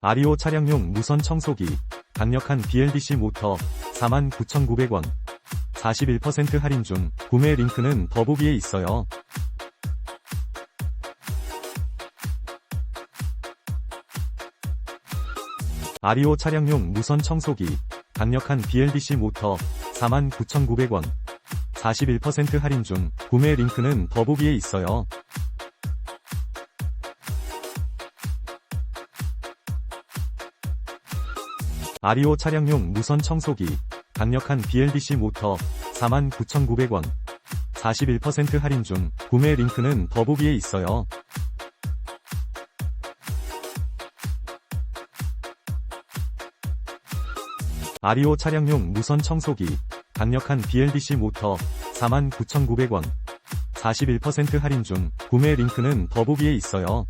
아리오 차량용 무선 청소기, 강력한 Bldc모터, 49,900원. 41% 할인 중, 구매 링크는 더보기에 있어요. 아리오 차량용 무선 청소기, 강력한 Bldc모터, 49,900원. 41% 할인 중, 구매 링크는 더보기에 있어요. 아리오 차량용 무선 청소기, 강력한 Bldc모터, 49,900원. 41% 할인 중, 구매 링크는 더보기에 있어요. 아리오 차량용 무선 청소기, 강력한 Bldc모터, 49,900원. 41% 할인 중, 구매 링크는 더보기에 있어요. 아리오 차량용 무선 청소기, 강력한 Bldc모터, 49,900원. 41% 할인 중, 구매 링크는 더보기에 있어요. 아리오 차량용 무선 청소기, 강력한 Bldc모터, 49,900원. 41% 할인 중, 구매 링크는 더보기에 있어요.